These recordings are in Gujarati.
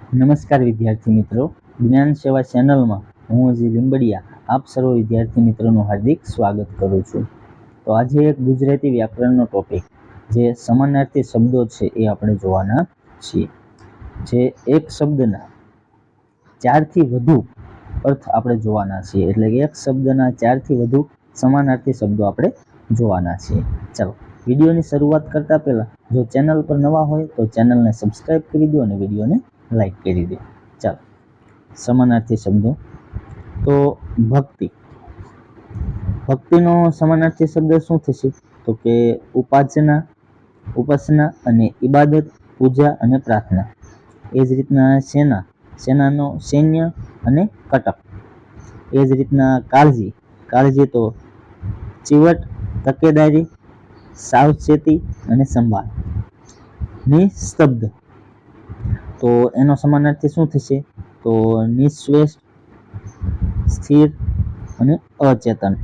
નમસ્કાર વિદ્યાર્થી મિત્રો, જ્ઞાન સેવા ચેનલમાં હું અજી લીંબડિયા આપ સર્વ વિદ્યાર્થી મિત્રોનું હાર્દિક સ્વાગત કરું છું. તો આજે એક ગુજરાતી વ્યાકરણનો ટોપિક જે સમાનાર્થી શબ્દો છે એ આપણે જોવાના છીએ. જે એક શબ્દના 4 થી વધુ અર્થ આપણે જોવાના છીએ, એટલે કે એક શબ્દના 4 થી વધુ સમાનાર્થી શબ્દો આપણે જોવાના છીએ. ચાલો વિડીયોની શરૂઆત કરતા પહેલા જો ચેનલ પર નવા હોય તો ચેનલને સબસ્ક્રાઇબ કરી દો અને વિડીયોને લાઈક કરી દો. ચાલો સમાનાર્થી શબ્દો. તો ભક્તિ. ભક્તિનો સમાનાર્થી શબ્દ શું થશે? તો કે ઉપાસના અને ઇબાદત, પૂજા અને પ્રાર્થના. એ જ રીતના સેના. સેનાનો સૈન્ય અને કટક. એ જ રીતના કાળજી. કાળજી તો ચીવટ, તકેદારી, સાવચેતી અને સંભાળ. નિસ્તબ્ધ. તો એનો સમાનાર્થી શું થશે? તો નિશ્ચેષ્ટ, સ્થિર અને અચેતન.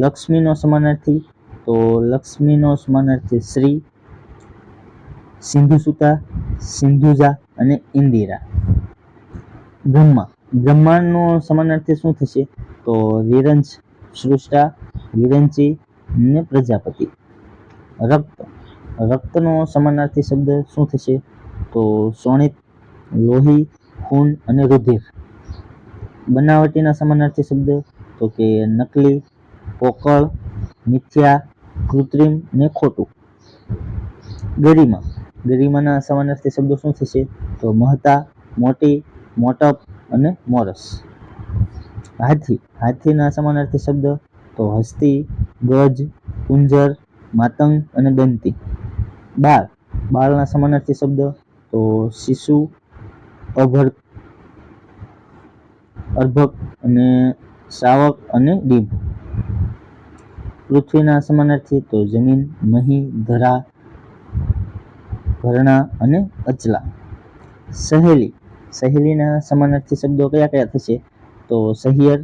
લક્ષ્મીનો સમાનાર્થી. તો લક્ષ્મીનો સમાનાર્થી શ્રી, સિંધુસુતા, સિંધુજા અને ઇન્દિરા. બ્રહ્મા. બ્રહ્માંડનો સમાનાર્થી શું થશે? તો વિરંચ, સૃષ્ટા, વિરંચી અને પ્રજાપતિ. રક્ત. રક્તનો સમાનાર્થી શબ્દ શું થશે? તો શોણિત, લોહી, ખૂન અને રુધિર. બનાવટીના સમાનાર્થી શબ્દ તો કે નકલી, પોકળ, મિથ્યા, કૃત્રિમ અને ખોટું. ગરિમા. ગરિમાના સમાનાર્થી શબ્દો શું થશે? તો મહત્તા, મોટી, મોટપ અને મોરસ. હાથી. હાથીના સમાનાર્થી શબ્દ તો હસ્તી, ગજ, કુંજર, માતંગ અને દંતી. બાળ. બાળના સમાનાર્થી શબ્દ તો શિશુ, અર્ભક અને શાવક અને ડીંભ. પૃથ્વીના સમાનાર્થી તો જમીન, મહી, ધરા, ભરણા અને અચલા. સહેલી. સહેલીના સમાનાર્થી શબ્દો કયા કયા થશે? તો સહિયર,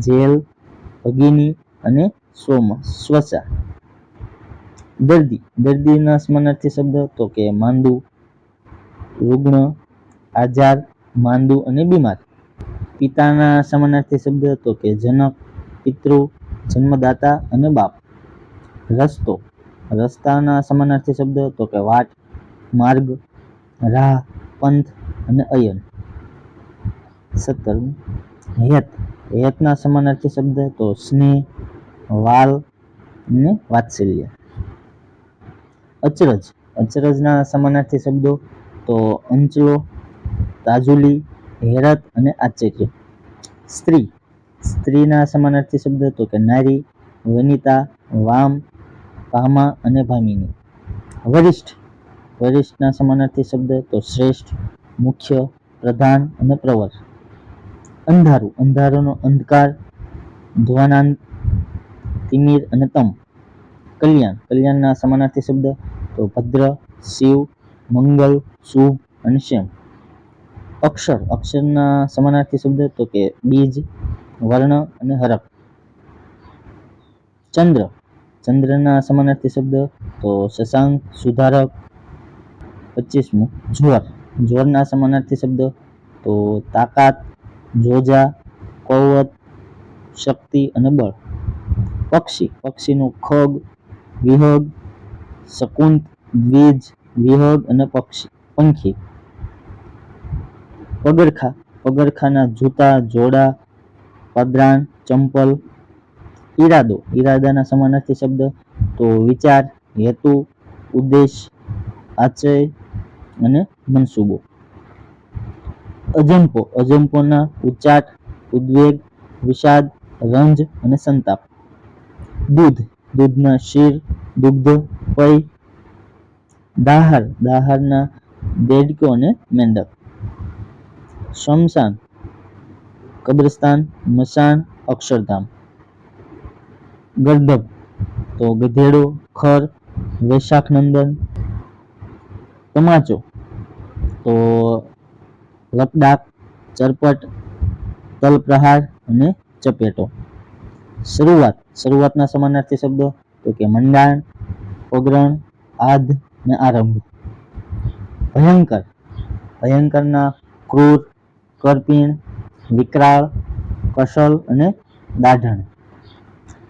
જેલ, ભગિની અને સ્વસા. દર્દી. દર્દીના સમાનાર્થી શબ્દ તો કે માંદુ, રુગ્ણ, આજાર, માંદુ અને બીમાર. પિતાના સમાનાર્થી શબ્દ તો કે જનક, પિતૃ, જન્મદાતા અને બાપ. રસ્તો. રસ્તાના સમાનાર્થી શબ્દ તો કે વાટ, માર્ગ, રાહ, પંથ અને અયન. 17. હેત. હેતના સમાનાર્થી શબ્દ તો સ્નેહ, વાલ અને વાત્સલ્ય. અચરજ. અચરજના સમાનાર્થી શબ્દો તો અંચલો, તાજુલી, હેરત અને આશ્ચર્ય. સ્ત્રી. સ્ત્રીના સમાનાર્થી શબ્દ તો કે નારી, વનિતા, વામ, ભામા અને ભામિની. વરિષ્ઠ. વરિષ્ઠના સમાનાર્થી શબ્દ તો શ્રેષ્ઠ, મુખ્ય, પ્રધાન અને પ્રવર. અંધારું. અંધારાનો અંધકાર, ધ્વાનાંત, તિમિર અને તમ. કલ્યાણ. કલ્યાણના સમાનાર્થી શબ્દ તો ભદ્ર, શિવ, મંગલ, શુભ અને શ્યામ. અક્ષર. અક્ષરના સમાનાર્થી શબ્દ તો કે બીજ, વર્ણ અને હરખ. ચંદ્ર. ચંદ્રના સમાનાર્થી શબ્દ તો શશાંક, સુધારક. 25. જોર. જોરના સમાનાર્થી શબ્દ તો તાકાત, જોજા, કૌવત, શક્તિ અને બળ. પક્ષી. પક્ષીનું ખગ, વિહગ, શકુંત, દ્વિજ, વિહગ અને પંખી. પગરખાં. પગરખાંના જૂતા, જોડા, પદરાણ, ચંપલ. ઈરાદો. ઈરાદાના સમાનાર્થી શબ્દ તો વિચાર, હેતુ, ઉદ્દેશ, આશય અને મનસૂબો. અજંપો. અજંપોના ઉચાટ, ઉદ્વેગ, વિષાદ, રંજ અને સંતાપ. દૂધ. દૂધના ક્ષીર, દુગ્ધ, પೈ. દાહર. દાહરના દેડકો અને મેંઢક. શમશાન. કબ્રસ્તાન, મશાન, અક્ષરધામ. ગર્દભ. તો ગધેડો, ખર, વૈશાખ નંદન. તમાચો. તો લકડાક, ચરપટ, તલપ્રહાર અને ચપેટો. શરૂઆત. શરૂઆતના સમાનાર્થી શબ્દો તો કે મંડાણ, પગરણ, આદ અને આરંભ. ભયંકર. ભયંકરના ક્રૂર, કરપીણ, વિકરાળ, કસલ અને દાઢણ.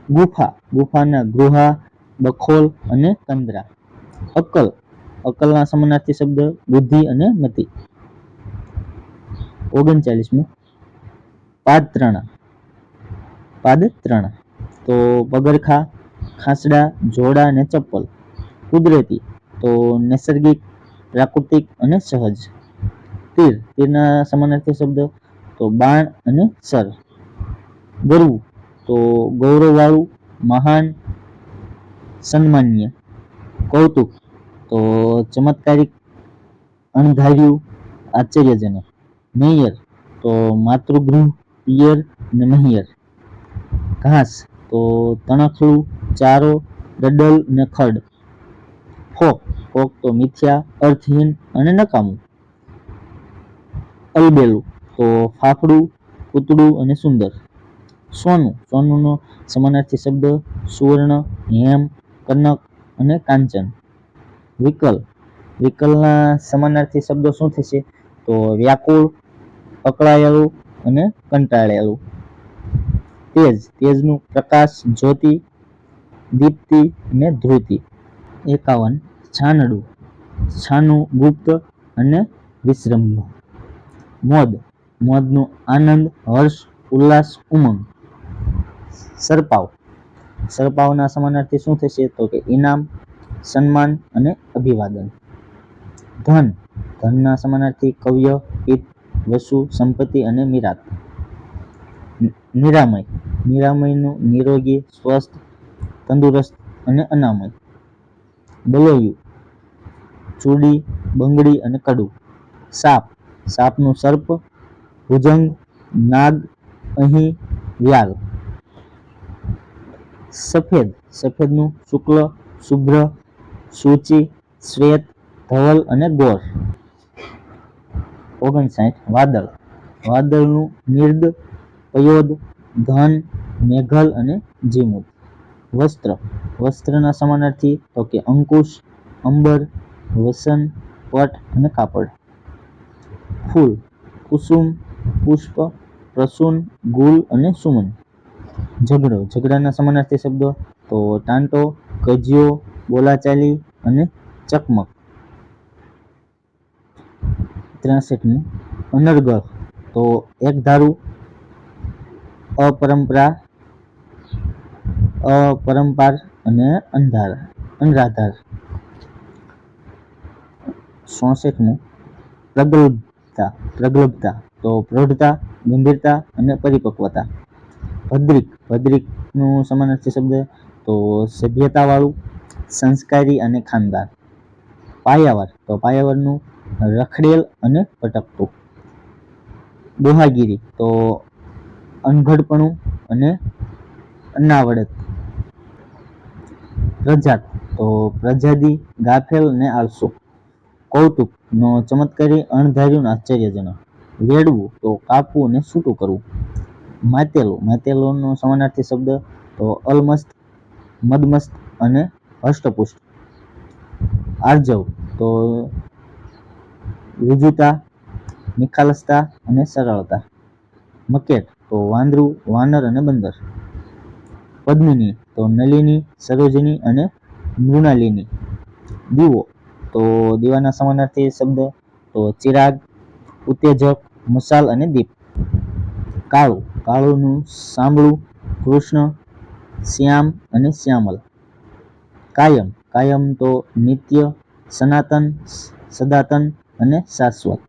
ગુફા, ગુફાના ગૃહા, બખોલ અને કંદરા. અક્કલ, અક્કલના સમાનાર્થી શબ્દ બુદ્ધિ અને મતિ. 39મું પાદત્રણા, પાદત્રણા તો પગરખા, ખાસડા, જોડા અને ચપ્પલ. કુદરતી તો નૈસર્ગિક, પ્રાકૃતિક અને સહજ. તીર, તીરના સમાનાર્થી શબ્દ તો બાણ અને સર. ગરવું તો ગૌરવવાળું, મહાન, સન્માનીય. કૌતુક તો ચમત્કારિક, અણધાર્યું, આશ્ચર્યજનક. મૈયર તો માતૃગૃહ, પિયર અને મહિયર. ઘાસ તો તણખલું, ચારો, દડલ અને ખડ. ફોક, ફોક તો મિથ્યા, અર્થહીન અને નકામું. અલબેલું તો ફાફડું, પૂતળું અને સુંદર. સોનું, સોનુંનો સમાનાર્થી શબ્દ સુવર્ણ, હેમ, કનક અને કાંચન. વિકલ, વિકલના સમાનાર્થી શબ્દો શું થશે? તો વ્યાકુળ, અકળાયેલું અને કંટાળેલું. તેજ, તેજનું પ્રકાશ, જ્યોતિ, દીપ્તિ અને ધ્રુતિ. 51 છાનડું, છાનું ગુપ્ત અને વિશ્રમ્ભ. મોદ, મોદનું આનંદ, હર્ષ, ઉલ્લાસ, ઉમંગ. સરપાવ, સરપાવના સમાનાર્થી શું થશે? તો કે ઇનામ, સન્માન અને અભિવાદન. ધન, ધનના સમાનાર્થી કવ્ય, પિત્ત, વસુ, સંપત્તિ અને મિરાત. નિરામય, નિરામયનું નિરોગી, સ્વસ્થ, તંદુરસ્ત અને અનામય. બલોયું, ચૂડી, બંગડી અને કડું. સાપ, સાપનું સર્પ, ભુજંગ, નાગ, અહીં, વ્યાલ. સફેદ, સફેદનું શુક્લ, શુભ્ર, સૂચિ, શ્વેત, ધવલ અને ગોર. 59 વાદળ, વાદળનું નિર્દ, પયોદ, ઘન, મેઘલ અને જીમુત. વસ્ત્ર, વસ્ત્રના સમાનાર્થી તો કે અંકુશ, અંબર, વસન, પટ અને કાપડ. ફૂલ, કુસુમ, પુષ્પ, પ્રસૂન, ગુલ અને સુમન. ઝઘડો, ઝઘડાના સમાનાર્થી શબ્દો તો ટાંટો, કજિયો, બોલાચાલી અને ચકમક. 63મું અનર્ગળ તો એકધારું, અપરંપરા, અપરંપાર અને અનરાધાર. 64મું પ્રગલ્ભતા, પ્રગલ્ભતા તો પ્રૌઢતા, ગંભીરતા અને પરિપક્વતા. ભદ્રિક, ભદ્રિકનું સમાનાર્થી શબ્દ તો સભ્યતાવાળું, સંસ્કારી અને ખાનદાર. પાયાવાર, તો પાયાવારનું રખડેલ અને ભટકતું. દોહાગીરી તો અનઘડપણું અને અનાવડત. પ્રજાત તો પ્રજાદી, ગાફેલ અને આળસુ. કૌતુક નો ચમત્કારી, અણધાર્યું અને આશ્ચર્યજનક. વેડવું તો કાપવું અને છૂટું કરવું. માતેલું, માતેલુંનો સમાનાર્થી શબ્દ તો અલમસ્ત, મદમસ્ત અને હષ્ટપુષ્ટ. આર્જવ તો ઋજુતા, નિખાલસતા અને સરળતા. મકેટ તો વાંદરું, વાનર અને બંદર. પદ્મિની તો નલિની, સરોજની અને મૃણાલિની. દીવો તો દીવાના સમાનાર્થી શબ્દ તો ચિરાગ, ઉત્તેજક, મશાલ અને દીપ. કાળું, કાળુંનું સાંબળું, કૃષ્ણ, શ્યામ અને શ્યામલ. કાયમ, કાયમ તો નિત્ય, સનાતન, સદાતન અને શાશ્વત.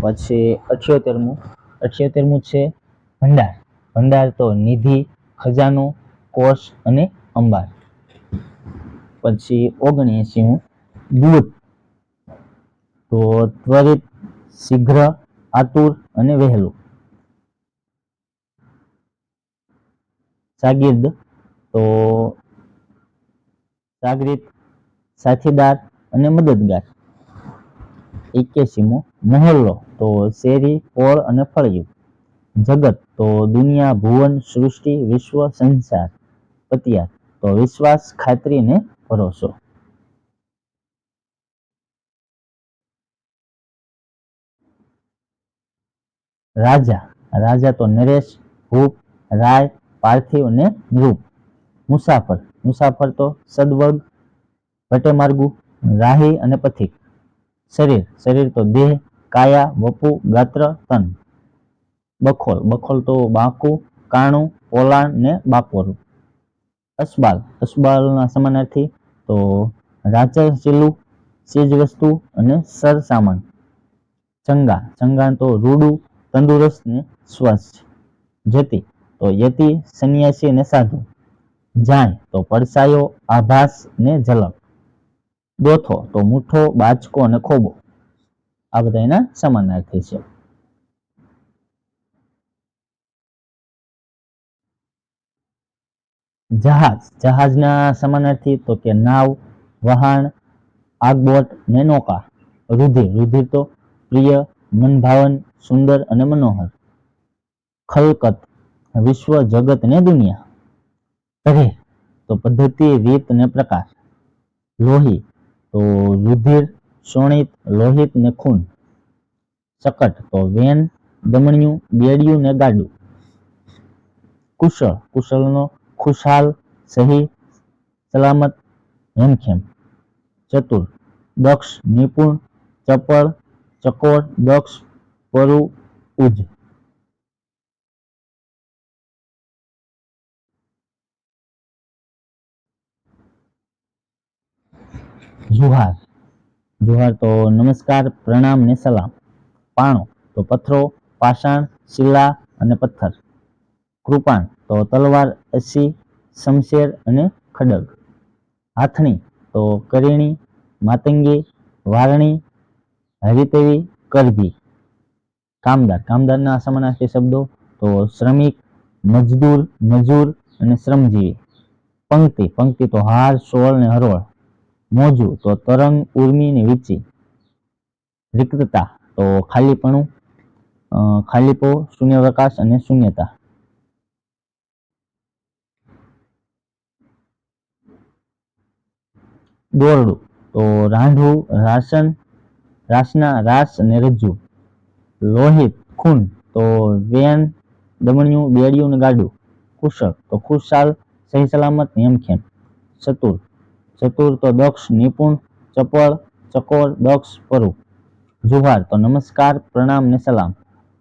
પછી 78મું, 78મું છે ભંડાર. ભંડાર તો નિધિ, ખજાનો, કોષ અને અંબાર. પછી 79મું દ્રુત તો ત્વરિત, શીઘ્ર, આતુર અને વહેલું. શાગિર્દ તો સાગરીત, સાથીદાર અને મદદગાર. 81મું મહોલ્લો તો શેરી, પોળ અને ફળિયું. જગત તો દુનિયા, ભુવન, સૃષ્ટિ, વિશ્વ, સંસાર. પતિયા તો વિશ્વાસ, ખાતરી અને ભરોસો. રાજા, રાજા તો નરેશ, ભૂપ, રાય, પાર્થિવ અને નૃપ. મુસાફર, મુસાફર તો સદવગ, ભટેમાર્ગુ, રાહી અને પથિક. શરીર, શરીર તો દેહ, કાયા, વપુ, ગાત્ર, તન. બખોલ, બખોલ તો બાંકુ, કાણું, પોલાણ ને બાકોરું. અસબાલ, અસબાલના સમાનાર્થી તો રાચર, ચીલું, ચીજ વસ્તુ અને સર સામાન. ચંગા, ચંગા તો રૂડું, તંદુરસ્ત ને સ્વસ્થ. જતિ, તો યતિ, સંન્યાસી અને સાધુ. જાય તો પડસાયો, આભાસ ને ઝલક. દોથો તો મુઠ્ઠો, બાચકો અને ખોબો. આ બધા એના સમાનાર્થી છે. જહાજ, જહાજના સમાનાર્થી તો કે નાવ, વહાણ, આગબોટ ને નૌકા. રુધિર, રુધિર તો પ્રિય, મનભાવન, સુંદર અને મનોહર. ખલકત, વિશ્વ, જગત ને દુનિયા. તરે તો પદ્ધતિ, રીત ને પ્રકાર. લોહી તો રુધિર, શોણિત, લોહિત ને ખૂન. શકટ તો વેન, દમણિયું, બેડિયું ને ગાડું. કુશળ, કુશળનો ખુશાલ, સહી, સલામત, હેમખેમ. ચતુર, દક્ષ, નિપુણ, ચપળ, ચકોર, દક્ષ, પરુ, ઉજ. જુહાર, જુહાર તો નમસ્કાર, પ્રણામ ને સલામ. પાણો તો પથ્થરો, પાષાણ, શિલા અને પથ્થર. કૃપાણ તો તલવાર, અસી, શમશેર અને ખડગ. હાથણી તો કરેણી, માતંગી, વારણી, હરિતેવી, કરભી. કામદાર, કામદારના સમાનાર્થી શબ્દો તો શ્રમિક, મજદૂર, મજૂર અને શ્રમજીવી. પંક્તિ, પંક્તિ તો હાર, શોળ ને હરોળ. મોજું તો તરંગ, ઉર્મી ને વીંચી. રિક્તતા તો ખાલીપણું, ખાલીપો, શૂન્યાવકાશ અને શૂન્યતા. દોરડું તો રાંઢવું, રાસન, રાસના, રાસ અને રજ્જુ. લોહિત, ખૂન તો વેન, દમણિયું, બેડિયું ને ગાડું. કુશળ તો ખુશાલ, સહી સલામત, હેમખેમ. ચતુર, ચતુર તો દક્ષ, નિપુણ, ચપળ, ચકોર, દક્ષ, પરુ. જુહાર તો નમસ્કાર, પ્રણામ ને સલામ.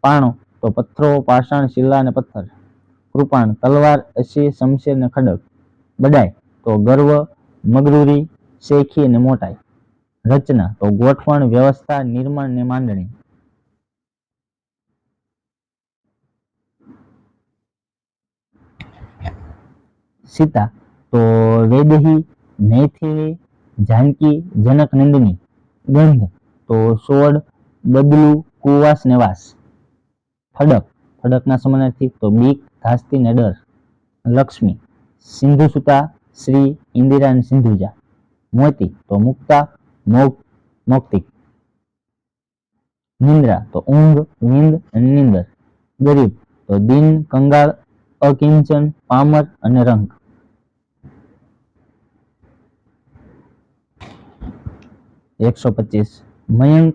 પાણો તો પથ્થરો, પાષાણ, શિલા અને પથ્થર. કૃપાણ તલવાર, અસી, શમશેર ને ખડગ. બડાઈ તો ગર્વ, મગરૂરી, શેખી અને મોટાઈ. રચના તો ગોઠવણ, વ્યવસ્થા, નિર્માણ ને માંડણી. સીતા તો વૈદેહી, મૈથિલી, જાનકી, જનક નંદિની. ગંધ તો સોડ, બદલું, કુવાસ ને વાસ. ફડક, ફડકના સમાનાર્થી તો બીક, ધાસ્તી ને ડર. લક્ષ્મી, સિંધુસુતા, શ્રી, ઇન્દિરા અને સિંધુજા. મોતી તો મુક્તા, મોગ, મૌક્તિક. નિંદ્રા તો ઊંઘ, નીંદ અને નીંદર. ગરીબ તો દીન, કંગાળ, અકિંચન, પામર અને રંક. 125. મયંક,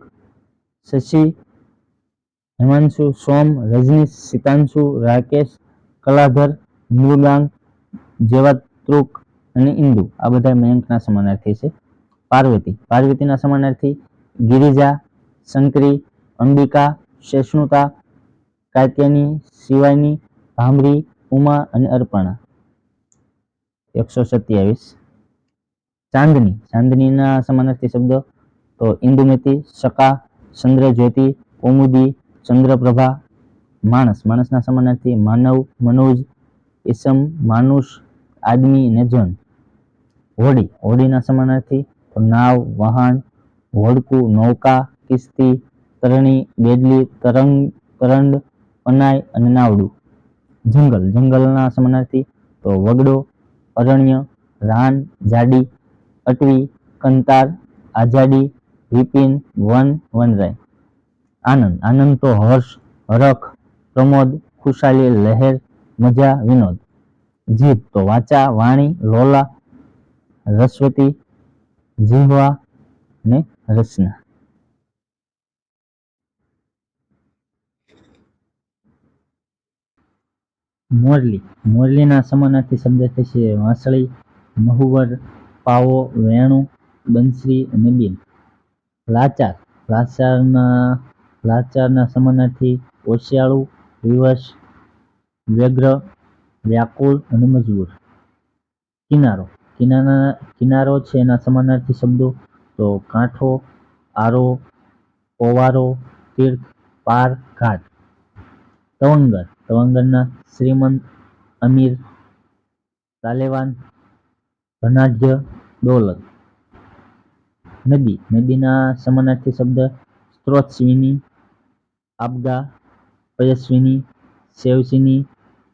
શશી, હિમાંશુ, સોમ, રજનીશ, સિતાંશુ, રાકેશ, કલાધર, મૃગાંક, જેવાતૃક અને ઇન્દુ. આ બધા મયંકના સમાનાર્થી છે. પાર્વતી, પાર્વતીના સમાનાર્થી ગિરિજા, શંકરી, અંબિકા, શેષનુતા, કાત્યાની, શિવાની, ભામરી, ઉમા અને અર્પણા. 127. ચાંદની, ચાંદનીના સમાનાર્થી શબ્દો તો ઇન્દુમતી, શકા, ચંદ્રજ્યોતિ, કૌમુદી, ચંદ્રપ્રભા. માણસ, માણસના સમાનાર્થી માનવ, મનોજ, ઈસમ, માનુષ, આદમી ને જન. હોડી, હોડીના સમાનાર્થી તો નાવ, વહાણ, હોડકું, નૌકા, કિસ્તી, તરણી, બેડલી, તરંગ, તરંડ, પનાઈ અને નાવડું. જંગલ, જંગલના સમાનાર્થી તો વગડો, અરણ્ય, રાન, જાડી, અટવી, કંતાર, આઝાદી, વિપિન, વન, વનરાય. આનંદ, આનંદ તો હર્ષ, હરખ, પ્રમોદ, ખુશાલી, લહેર, મજા, વિનોદ. જીભ તો વાચા, વાણી, લોલા, રસવતી, જીહવા ને રસના. મોરલી. મોરલીના સમાનાર્થી શબ્દ થશે વાંસળી, મહુવર, પાવો, વેણું, બંસરી અને બીન. લાચાર. લાચારના સમાનાર્થી હોશિયાળું, વિવશ, વ્યગ્ર, વ્યાકુળ અને મજબૂર. કિનારો. કિનારો છે એના સમાનાર્થી શબ્દો તો કાંઠો, આરો, ઓવારો, તીર્થ, પાર, ઘાટ. તવંગર. તવંગરના શ્રીમંત, અમીર, તાલેવાન, ધનાઢ્ય, દોલત. નદી. નદીના સમાનાર્થી શબ્દ સ્ત્રોતસ્વિની, આપગા, પયસ્વિની, સેવસિની,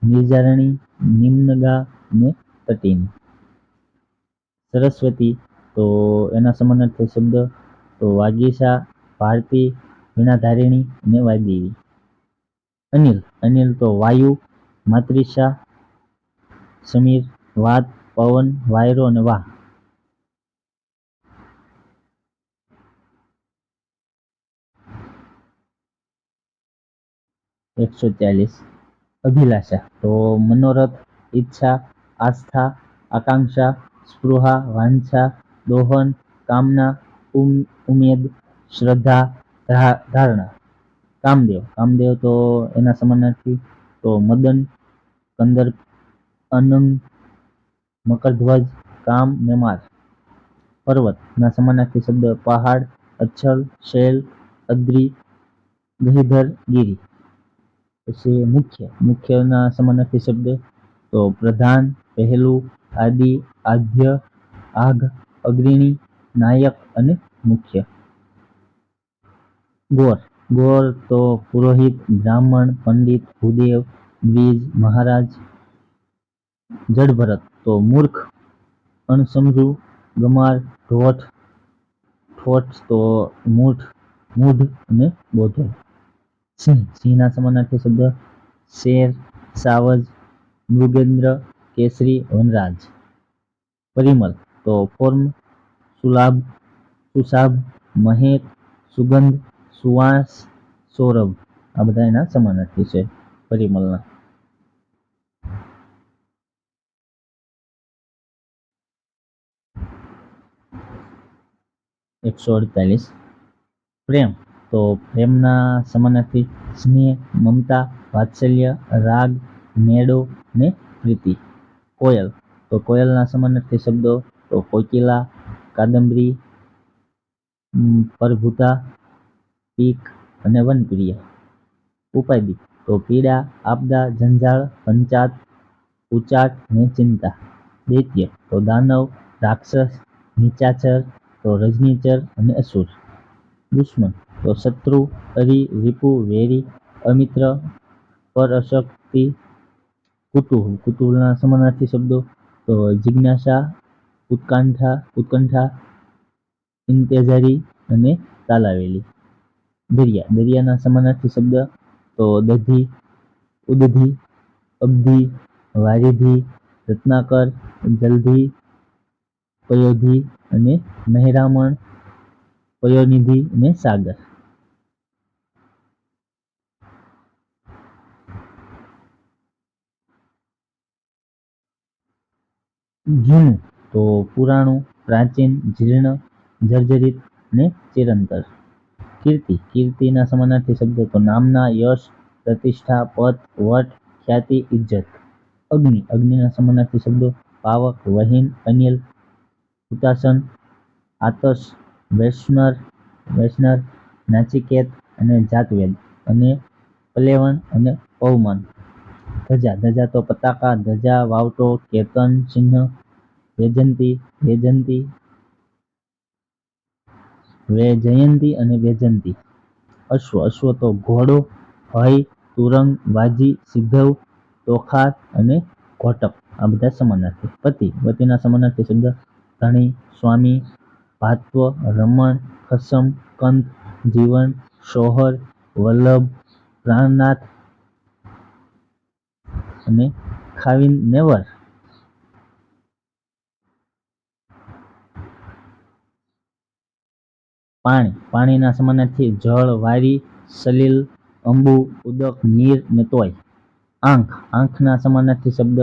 નિર્જારણી, નિમ્નગા અને તટીની. સરસ્વતી. તો એના સમાનાર્થી શબ્દ તો વાગીશા, ભારતી, વીણાધારિણી અને વાગ્દેવી. અનિલ. અનિલ તો વાયુ, માતૃષા, સમીર, વાત, પવન, વાયરો અને વાહ. 140. અભિલાષા. તો મનોરથ, ઈચ્છા, આસ્થા, આકાંક્ષા, સ્પૃહા, વાંછા, દોહન, કામના, ઉમેદ, શ્રદ્ધા, ધારણા. કામદેવ. કામદેવ તો એના સમાનાર્થી તો મદન, કંદર્પ, અનંગ, મકરધ્વજ, કામ ને માર. પર્વતના સમાનાર્થી શબ્દ પહાડ, અચ્છલ, શૈલ, અદ્રી, ગહિધર, ગિરી. પછી મુખ્ય. મુખ્યના સમાનાર્થી શબ્દ તો પ્રધાન, પહેલું, આદિ, આદ્ય, આઘ, અગ્રણી, નાયક અને મુખ્ય. ગોર. ગોર તો પુરોહિત, બ્રાહ્મણ, પંડિત, ભૂદેવ, દ્વિજ, મહારાજ. જડભરત. તો મૂર્ખ, અણસમજુ, ગમાર, ઢોઠ. ઠોઠ તો મૂઢ અને બોધો. સિંહ. સિંહના સમાનાર્થી શબ્દ શેર, સાવજ, મૃગેન્દ્ર, કેસરી, વનરાજ. પરિમલ. તો ફોર્મ, સુલાભ, સુશાભ, મહેક, સુગંધ, સુવાસ, સૌરભ. આ બધા એના સમાનાર્થી છે પરિમલના. 148. પ્રેમ. તો પ્રેમના સમાનાર્થી સ્નેહ, મમતા, વાત્સલ્ય, રાગ, મેળો ને પ્રીતિ. કોયલ. તો કોયલના સમાનાર્થી શબ્દો તો કોકિલા, કાદંબરી, પરભુતા, પીક અને વનપ્રિય. ઉપાધિ. તો પીડા, આપદા, જંજાળ, પંચાત, ઉચાટ ને ચિંતા. દૈત્ય. તો દાનવ, રાક્ષસ, નિચાચર, તો રજનીચર અને અસુર. દુશ્મન. તો શત્રુ, અરી, રિપુ, વેરી, અમિત્ર, પરઅશક્તિ. કુતૂહલ. કુતૂહલના સમાનાર્થી શબ્દો તો જિજ્ઞાસા, ઉત્કંઠા, ઇંતેજારી અને તાલાવેલી. દરિયા. દરિયાના સમાનાર્થી શબ્દ તો દધી, ઉદધી, અબ્ધિ, વારિધિ, રત્નાકર, જલધિ, પયોધિ અને મહેરામણ, પયોનિધિ અને સાગર. જૂનું. તો પુરાણું, પ્રાચીન, જીર્ણ, જર્જરિત અને ચિરંતર. કીર્તિ. કીર્તિના સમાનાર્થી શબ્દો તો નામના, યશ, પ્રતિષ્ઠા, પદ, વટ, ખ્યાતિ, ઇજ્જત. અગ્નિ. અગ્નિના સમાનાર્થી શબ્દો પાવક, વહીન, અનિલ, હુતાસન, આતશ, વૈષ્ણર, નાચિકેત અને જાતવેદ અને પલેવન અને પવમાન. ધજા. ધજા તો પતાકા, ધજા, વાવટો, કેતન, ચિહ્ન, જયંતી અને વૈજયંતી. અશ્વ. અશ્વ તો ઘોડો, ભય, તુરંગ, વાજી, સિદ્ધવ, તોખાર અને ઘોટક. આ બધા સમાનાર્થી. પતિ. પતિના સમાનાર્થી શબ્દ ધણી, સ્વામી, ભાતૃ, રમણ, ખસમ, કંથ, જીવન, શોહર, વલ્લભ, પ્રાણનાથ અને ખાવિન ને વર. પાણી. પાણીના સમાનાર્થી જળ, વારી, સલિલ, અંબુ, ઉદક, નીર ને તોય. આંખ, આંખના સમાનાર્થી શબ્દ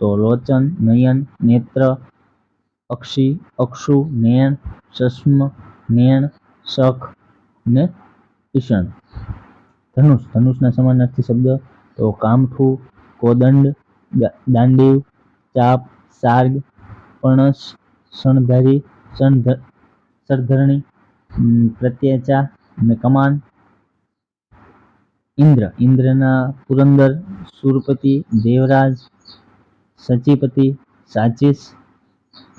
તો લોચન, નયન, નેત્ર, અક્ષી, અક્ષુ, નયન, ચશ્મ, નયન, શખ ને ઈષણ. ધનુષ, ધનુષના સમાનાર્થી શબ્દ તો કામઠું, કોદંડ, દાંડીવ, ચાપ, સાર્ગ, પણસ, શણધારી, સરધરણી, પ્રત્યેચા અને કમાન. ઇન્દ્ર, ઇન્દ્રના પુરંદર, સુરપતિ, દેવરાજ, સચીપતિ, સાચીસ.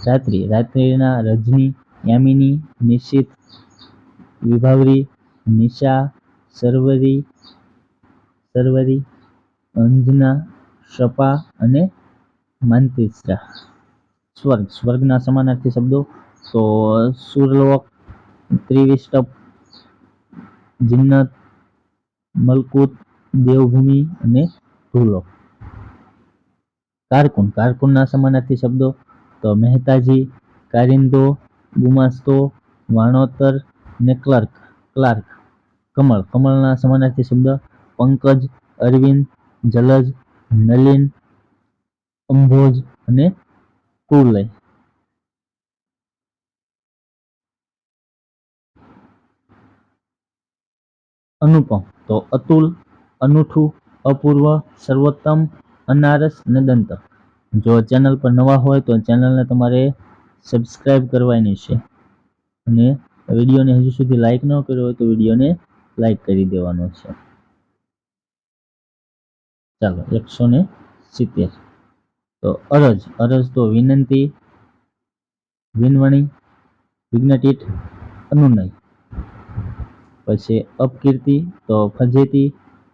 રાત્રિ, રાત્રિના રજની, યામિની, નિશિત, વિભાવરી, નિશા, સર્વરી, અંજના, શપા અને માંત્રિસ્રા. સ્વર્ગ, સ્વર્ગના સમાનાર્થી શબ્દો તો સુરલોક, ત્રિવિષ્ટપ, જિન્નત, મલકુત, દેવભૂમિ અને ભૂલોક. કારકુન, કારકુનના સમાનાર્થી શબ્દો તો મહેતાજી, કારિંદો, ગુમાસ્તો, વાણોતર ને ક્લાર્ક. કમળ, કમળના સમાનાર્થી શબ્દ પંકજ, અરવિંદ, જલજ, નલિન, અંભોજ અને કુવલય. અનુપમ તો અતુલ, અનૂઠું, અપૂર્વ, સર્વોત્તમ, અનારસ અને દંતક. જો ચેનલ પર નવા હોય તો ચેનલને તમારે સબસ્ક્રાઇબ કરવાની છે અને વિડીયોને હજુ સુધી લાઈક ન કર્યો હોય તો વિડીયોને લાઈક કરી દેવાનો છે. ચાલો 170. તો અરજ, અરજ તો વિનંતી, વિનવણી, વિઘ્નટીટ, અનુનય. પછી અપકીર્તિ તો ફજેતી,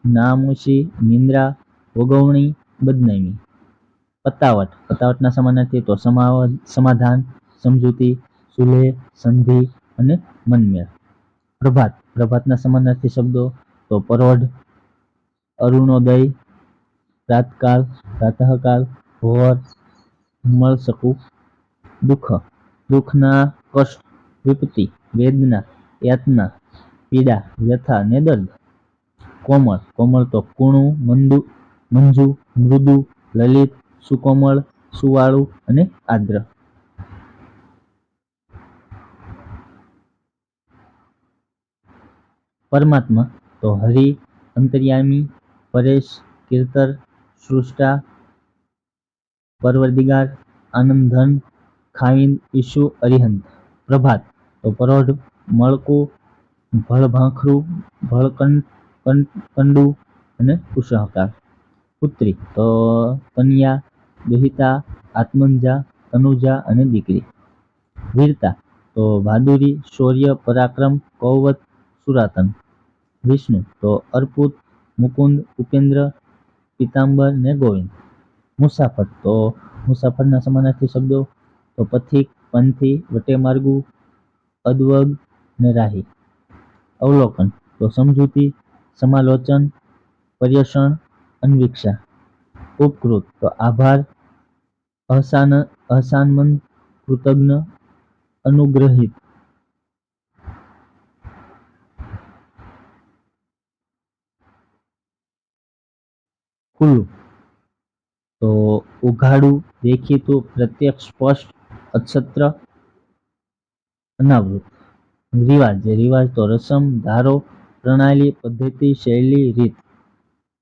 નામોશી, નિંદ્રા, વગવણી, બદનામી. પતાવટ, પતાવટના સમાનાર્થી તો સમાધાન, સમજૂતી, સુલેહ, સંધિ અને મનમેળ. પ્રભાત, પ્રભાતના સમાનાર્થી શબ્દો તો પરોઢ, અરુણોદય, પ્રાતકાલ, પ્રાતઃકાલ, ભોર, મળસકુ. દુઃખ, દુઃખના કષ્ટ, વિપત્તિ, વેદના, યાતના, પીડા, વ્યથા ને દર્દ. કોમળ, કોમળ તો કુણું, મંજુ, મૃદુ, લલિત, સુકોમળ, સુવાળું અને આદ્ર. પરમાત્મા તો હરિ, અંતર્યામી, પરેશ, કીર્તર, સૃષ્ટા, પરવરદિગાર, આનંદઘન, ખાવિંદ, ઈશુ, અરિહંત. પ્રભાત તો પરોઢ, મળકું, ભળભાંખરું, ભળકંડુ અને ઉષહકાર. પુત્રી તો કન્યા, દુહિતા, આત્મંજા, તનુજા અને દીકરી. વીરતા તો બહાદુરી, શૌર્ય, પરાક્રમ, કૌવત, સુરાતન. વિષ્ણુ તો અર્પુત, મુકુંદ, ઉપેન્દ્ર, પીતાંબર ને ગોવિંદ. મુસાફર તો મુસાફરના સમાનાર્થી શબ્દો તો પથિક, પંથી, વટેમાર્ગુ, અદવગ ને રાહી. અવલોકન તો સમજૂતી, સમાલોચન, પર્યષણ, અન્વીક્ષા. ઉપકૃત તો આભાર, અહસાનમંદ, કૃતજ્ઞ, અનુગ્રહિત. ખુલ્લું તો ઉઘાડું, દેખીતું, પ્રત્યક્ષ, સ્પષ્ટ, અછત્ર, અનાવૃત. રિવાજ, રિવાજ તો રસમ, ધારો, પ્રણાલી, પદ્ધતિ, શૈલી, રીત.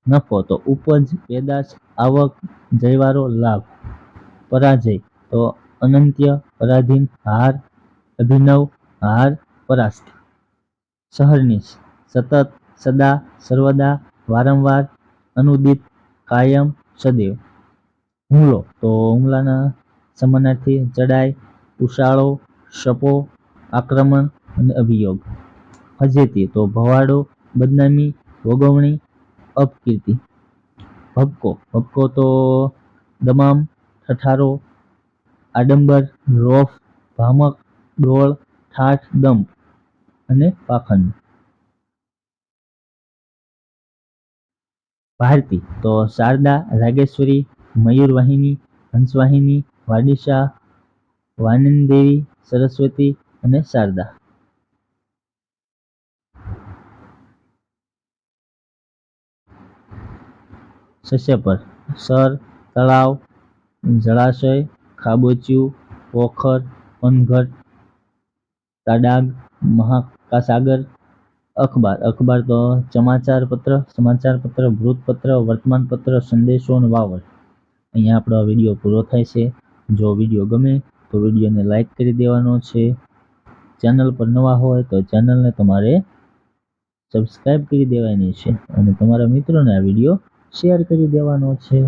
નફો તો ઉપજ, પેદાશ, આવક, જયવારો, લાભ. પરાજય તો અનંત્ય, પરાધીન, હાર, અભિનવ, હાર, પરાસ્ત. સહર્નિશ, સતત, સદા, સર્વદા, વારંવાર, અનુદિત, કાયમ, સદૈવ. હુમલો તો હુમલાના સમાનાર્થી ચડાઈ, ઉશાળો, શપો, આક્રમણ અને અભિયોગ. ફજેતી તો ભવાડો, બદનામી, વગવણી, અપકીર્તિ. ભપકો, ભપકો તો દમામ, ઠઠારો, આડંબર, રોફ, ભ્રામક, ડોળ, ઠાઠ, દંભ અને પાખંડ. ભારતી તો શારદા, રાગેશ્વરી, મયુરવાહિની, હંસવાહિની, વાડિશા, વાનનદેવી, સરસ્વતી અને શારદા. સસ્યપર, સર, તળાવ, જળાશય, ખાબોચિયું, પોખર, પનઘટ, તડાગ, મહાસાગર. અખબાર, અખબાર તો સમાચાર પત્ર, વૃત્તપત્ર, વર્તમાનપત્ર, સંદેશો અને વાવડ. અહીંયા આપણો આ વિડીયો પૂરો થાય છે. જો વિડીયો ગમે તો વિડીયોને લાઈક કરી દેવાનો છે. ચેનલ પર નવા હોય તો ચેનલને તમારે સબસ્ક્રાઈબ કરી દેવાની છે અને તમારા મિત્રોને આ વિડીયો શેર કરી દેવાનો છે.